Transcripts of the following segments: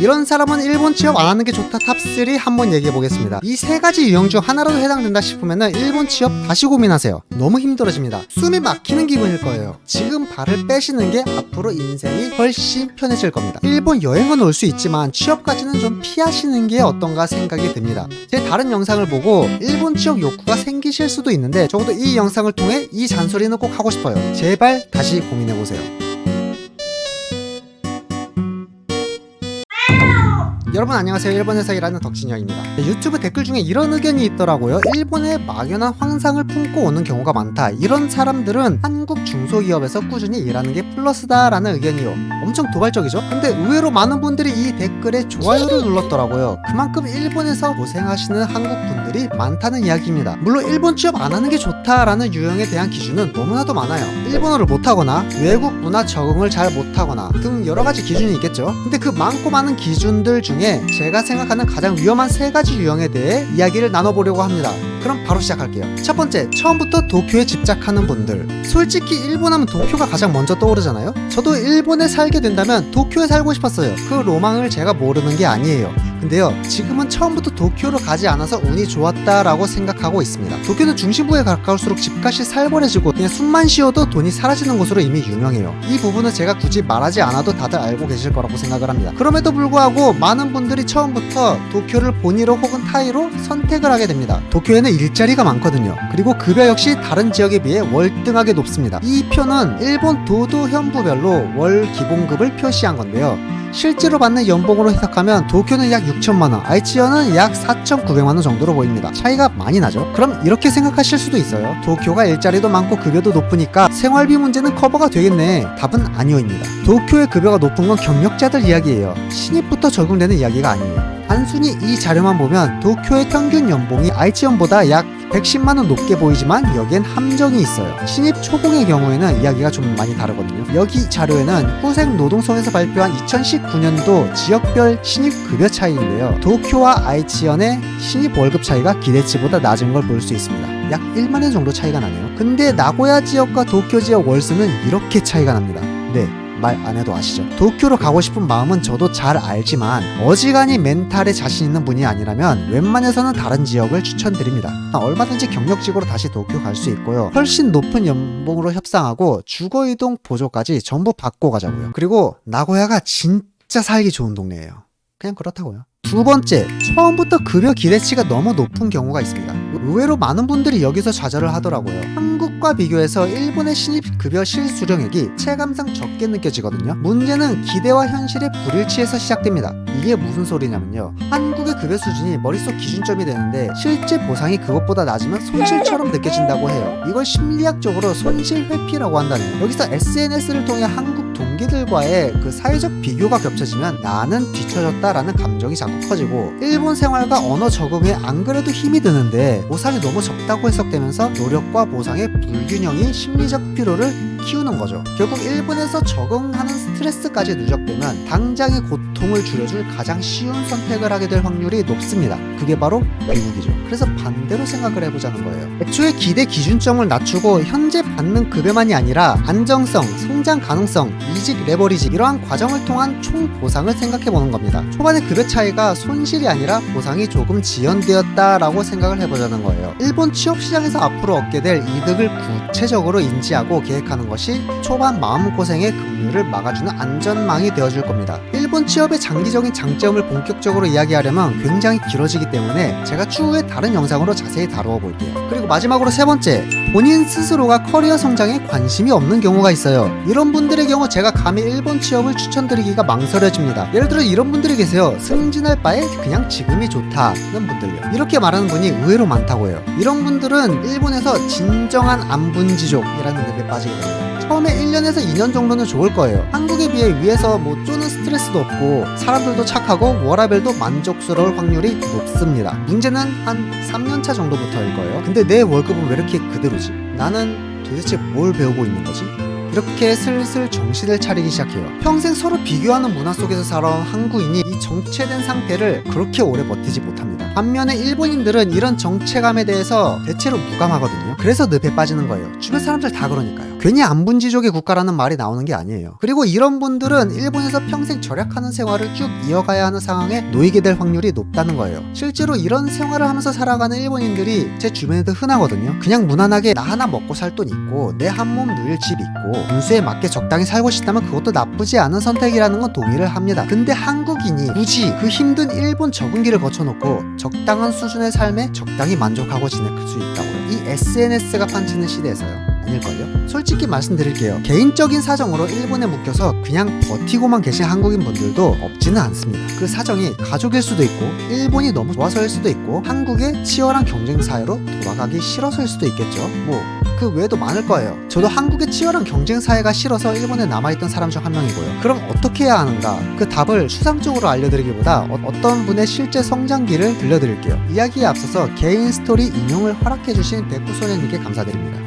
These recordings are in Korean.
이런 사람은 일본 취업 안 하는 게 좋다 탑3 한번 얘기해 보겠습니다. 이 세 가지 유형 중 하나라도 해당된다 싶으면은 일본 취업 다시 고민하세요. 너무 힘들어집니다. 숨이 막히는 기분일 거예요. 지금 발을 빼시는 게 앞으로 인생이 훨씬 편해질 겁니다. 일본 여행은 올 수 있지만 취업까지는 좀 피하시는 게 어떤가 생각이 듭니다. 제 다른 영상을 보고 일본 취업 욕구가 생기실 수도 있는데 적어도 이 영상을 통해 이 잔소리는 꼭 하고 싶어요. 제발 다시 고민해보세요. 여러분 안녕하세요. 일본에서 일하는 덕진영입니다. 유튜브 댓글 중에 이런 의견이 있더라고요. 일본에 막연한 환상을 품고 오는 경우가 많다. 이런 사람들은 한국 중소기업에서 꾸준히 일하는 게 플러스다 라는 의견이요. 엄청 도발적이죠? 근데 의외로 많은 분들이 이 댓글에 좋아요를 눌렀더라고요. 그만큼 일본에서 고생하시는 한국 분들이 많다는 이야기입니다. 물론 일본 취업 안 하는 게 좋다라는 유형에 대한 기준은 너무나도 많아요. 일본어를 못하거나 외국 문화 적응을 잘 못하거나 등 여러 가지 기준이 있겠죠. 근데 그 많고 많은 기준들 중에 제가 생각하는 가장 위험한 세 가지 유형에 대해 이야기를 나눠보려고 합니다. 그럼 바로 시작할게요. 첫 번째, 처음부터 도쿄에 집착하는 분들. 솔직히 일본 하면 도쿄가 가장 먼저 떠오르잖아요. 저도 일본에 살게 된다면 도쿄에 살고 싶었어요. 그 로망을 제가 모르는 게 아니에요. 근데요, 지금은 처음부터 도쿄로 가지 않아서 운이 좋았다라고 생각하고 있습니다. 도쿄는 중심부에 가까울수록 집값이 살벌해지고 그냥 숨만 쉬어도 돈이 사라지는 곳으로 이미 유명해요. 이 부분은 제가 굳이 말하지 않아도 다들 알고 계실 거라고 생각을 합니다. 그럼에도 불구하고 많은 분들이 처음부터 도쿄를 본의로 혹은 타의로 선택을 하게 됩니다. 도쿄에는 일자리가 많거든요. 그리고 급여 역시 다른 지역에 비해 월등하게 높습니다. 이 표는 일본 도도 현부별로 월 기본급을 표시한 건데요. 실제로 받는 연봉으로 해석하면 도쿄는 약 6천만원, 아이치현은 약 4,900만원 정도로 보입니다. 차이가 많이 나죠? 그럼 이렇게 생각하실 수도 있어요. 도쿄가 일자리도 많고 급여도 높으니까 생활비 문제는 커버가 되겠네. 답은 아니오입니다. 도쿄의 급여가 높은 건 경력자들 이야기예요. 신입부터 적용되는 이야기가 아니에요. 단순히 이 자료만 보면 도쿄의 평균 연봉이 아이치현보다 약 110만원 높게 보이지만 여기엔 함정이 있어요. 신입 초봉의 경우에는 이야기가 좀 많이 다르거든요. 여기 자료에는 후생노동성에서 발표한 2019년도 지역별 신입 급여 차이인데요. 도쿄와 아이치현의 신입 월급 차이가 기대치보다 낮은 걸 볼 수 있습니다. 약 1만엔 정도 차이가 나네요. 근데 나고야 지역과 도쿄 지역 월수는 이렇게 차이가 납니다. 네, 말 안 해도 아시죠? 도쿄로 가고 싶은 마음은 저도 잘 알지만 어지간히 멘탈에 자신 있는 분이 아니라면 웬만해서는 다른 지역을 추천드립니다. 얼마든지 경력직으로 다시 도쿄 갈 수 있고요. 훨씬 높은 연봉으로 협상하고 주거이동 보조까지 전부 받고 가자고요. 그리고 나고야가 진짜 살기 좋은 동네예요. 그냥 그렇다고요. 두 번째, 처음부터 급여 기대치가 너무 높은 경우가 있습니다. 의외로 많은 분들이 여기서 좌절을 하더라고요. 한국과 비교해서 일본의 신입 급여 실수령액이 체감상 적게 느껴지거든요. 문제는 기대와 현실의 불일치에서 시작됩니다. 이게 무슨 소리냐면요, 한국의 급여 수준이 머릿속 기준점이 되는데 실제 보상이 그것보다 낮으면 손실처럼 느껴진다고 해요. 이걸 심리학적으로 손실 회피라고 한다네요. 여기서 SNS를 통해 한국 동기들과의 그 사회적 비교가 겹쳐지면 나는 뒤처졌다라는 감정이 자꾸 커지고 일본 생활과 언어 적응에 안 그래도 힘이 드는데 보상이 너무 적다고 해석되면서 노력과 보상의 불균형이 심리적 피로를 키우는 거죠. 결국 일본에서 적응하는 스트레스까지 누적되면 당장의 고통을 줄여줄 가장 쉬운 선택을 하게 될 확률이 높습니다. 그게 바로 미국이죠. 그래서 반대로 생각을 해보자는 거예요. 애초에 기대 기준점을 낮추고 현재 받는 급여만이 아니라 안정성, 성장 가능성, 이직 레버리지 이러한 과정을 통한 총 보상을 생각해보는 겁니다. 초반의 급여 차이가 손실이 아니라 보상이 조금 지연되었다라고 생각을 해보자는 거예요. 일본 취업시장에서 앞으로 얻게 될 이득을 구체적으로 인지하고 계획하는 것이 초반 마음고생의 급류를 막아주는 안전망이 되어줄 겁니다. 일본 취업의 장기적인 장점을 본격적으로 이야기하려면 굉장히 길어지기 때문에 제가 추후에 다른 영상으로 자세히 다루어 볼게요. 그리고 마지막으로 세 번째, 본인 스스로가 커리어 성장에 관심이 없는 경우가 있어요. 이런 분들의 경우 제가 감히 일본 취업을 추천드리기가 망설여집니다. 예를 들어 이런 분들이 계세요. 승진할 바에 그냥 지금이 좋다는 분들요. 이렇게 말하는 분이 의외로 많다고 해요. 이런 분들은 일본에서 진정한 안분지족이라는 늪에 빠지게 됩니다. 처음에 1년에서 2년 정도는 좋을 거예요. 한국에 비해 위에서 뭐 쪼는 스트레스도 없고 사람들도 착하고 워라밸도 만족스러울 확률이 높습니다. 문제는 한 3년차 정도부터일 거예요. 근데 내 월급은 왜 이렇게 그대로지? 나는 도대체 뭘 배우고 있는 거지? 이렇게 슬슬 정신을 차리기 시작해요. 평생 서로 비교하는 문화 속에서 살아온 한국인이 이 정체된 상태를 그렇게 오래 버티지 못합니다. 반면에 일본인들은 이런 정체감에 대해서 대체로 무감하거든요. 그래서 늪에 빠지는 거예요. 주변 사람들 다 그러니까요. 괜히 안분지족의 국가라는 말이 나오는 게 아니에요. 그리고 이런 분들은 일본에서 평생 절약하는 생활을 쭉 이어가야 하는 상황에 놓이게 될 확률이 높다는 거예요. 실제로 이런 생활을 하면서 살아가는 일본인들이 제 주변에도 흔하거든요. 그냥 무난하게 나 하나 먹고 살 돈 있고 내 한 몸 누릴 집 있고 분수에 맞게 적당히 살고 싶다면 그것도 나쁘지 않은 선택이라는 건 동의를 합니다. 근데 한국인이 굳이 그 힘든 일본 적응기를 거쳐놓고 적당한 수준의 삶에 적당히 만족하고 지낼 수 있다고요? 이 SNS가 판치는 시대에서요? 아닐걸요? 솔직히 말씀드릴게요. 개인적인 사정으로 일본에 묶여서 그냥 버티고만 계신 한국인 분들도 없지는 않습니다. 그 사정이 가족일 수도 있고 일본이 너무 좋아서일 수도 있고 한국의 치열한 경쟁 사회로 돌아가기 싫어서일 수도 있겠죠. 뭐 그 외에도 많을 거예요. 저도 한국의 치열한 경쟁 사회가 싫어서 일본에 남아있던 사람 중 한 명이고요. 그럼 어떻게 해야 하는가? 그 답을 추상적으로 알려드리기보다 어떤 분의 실제 성장기를 들려드릴게요. 이야기에 앞서서 개인 스토리 인용을 허락해주신 백구소년님께 감사드립니다.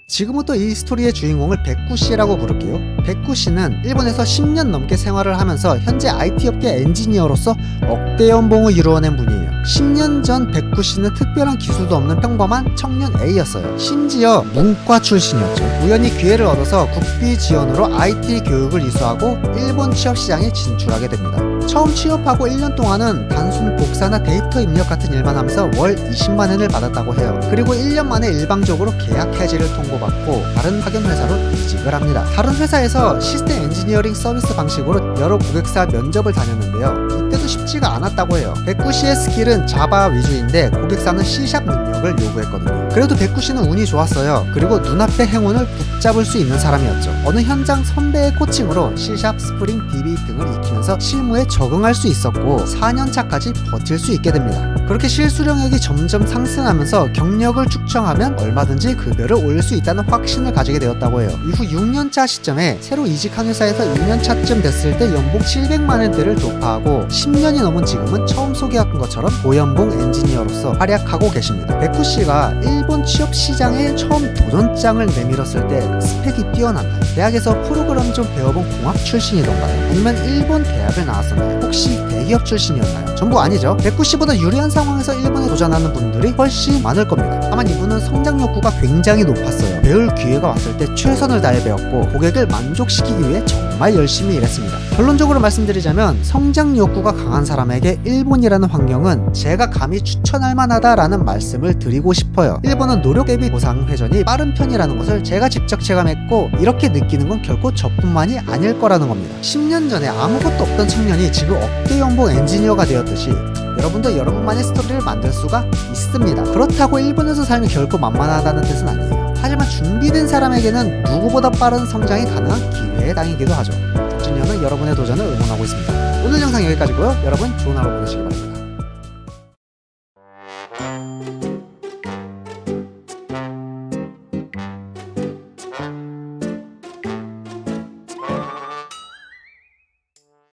지금부터 이 스토리의 주인공을 백구씨라고 부를게요. 백구씨는 일본에서 10년 넘게 생활을 하면서 현재 IT 업계 엔지니어로서 억대 연봉을 이루어낸 분이에요. 10년 전 백구씨는 특별한 기술도 없는 평범한 청년 A였어요. 심지어 문과 출신이었죠. 우연히 기회를 얻어서 국비 지원으로 IT 교육을 이수하고 일본 취업시장에 진출하게 됩니다. 처음 취업하고 1년 동안은 단순 복사나 데이터 입력 같은 일만 하면서 월 20만 엔을 받았다고 해요. 그리고 1년 만에 일방적으로 계약 해지를 통보받고 다른 파견 회사로 이직을 합니다. 다른 회사에서 시스템 엔지니어링 서비스 방식으로 여러 고객사 면접을 다녔는데요. 이때도 쉽지가 않았다고 해요. 백구씨의 스킬은 자바 위주인데 고객사는 C샵 능력을 요구했거든요. 그래도 백구씨는 운이 좋았어요. 그리고 눈앞의 행운을 붙잡을 수 있는 사람이었죠. 어느 현장 선배의 코칭으로 C샵, 스프링, DB 등을 익히면서 실무에 적응할 수 있었고 4년차까지 버틸 수 있게 됩니다. 그렇게 실수령액이 점점 상승하면서 경력을 축적하면 얼마든지 급여를 올릴 수 있다는 확신을 가지게 되었다고 해요. 이후 6년차 시점에 새로 이직한 회사에서 2년차쯤 됐을 때 연봉 700만 엔대를 돌파하고 10년이 넘은 지금은 처음 소개한 것처럼 고연봉 엔지니어로서 활약하고 계십니다. 백구씨가 일본 취업 시장에 처음 도전장을 내밀었을 때 스펙이 뛰어났나요? 대학에서 프로그램 좀 배워본 공학 출신이던가요? 아니면 일본 대학을 나왔었나요? 혹시 대기업 출신이었나요? 전부 아니죠. 백구씨보다 유리한 상황에서 일본에 도전하는 분들이 훨씬 많을 겁니다. 다만 이분은 성장 욕구가 굉장히 높았어요. 배울 기회가 왔을 때 최선을 다해 배웠고 고객을 만족시키기 위해 정말 열심히 일했습니다. 결론적으로 말씀드리자면 성장 욕구가 강한 사람에게 일본이라는 환경은 제가 감히 추천할 만하다라는 말씀을 드리고 싶어요. 일본은 노력 대비 보상 회전이 빠른 편이라는 것을 제가 직접 체감했고 이렇게 느끼는 건 결코 저뿐만이 아닐 거라는 겁니다. 10년 전에 아무것도 없던 청년이 지금 억대 연봉 엔지니어가 되었듯이 여러분도 여러분만의 스토리를 만들 수가 있습니다. 그렇다고 일본에서 삶이 결코 만만하다는 뜻은 아니에요. 하지만 준비된 사람에게는 누구보다 빠른 성장이 가능한 기회의 땅이기도 하죠. 덕진이는 여러분의 도전을 응원하고 있습니다. 오늘 영상 여기까지고요. 여러분 좋은 하루 보내시기 바랍니다.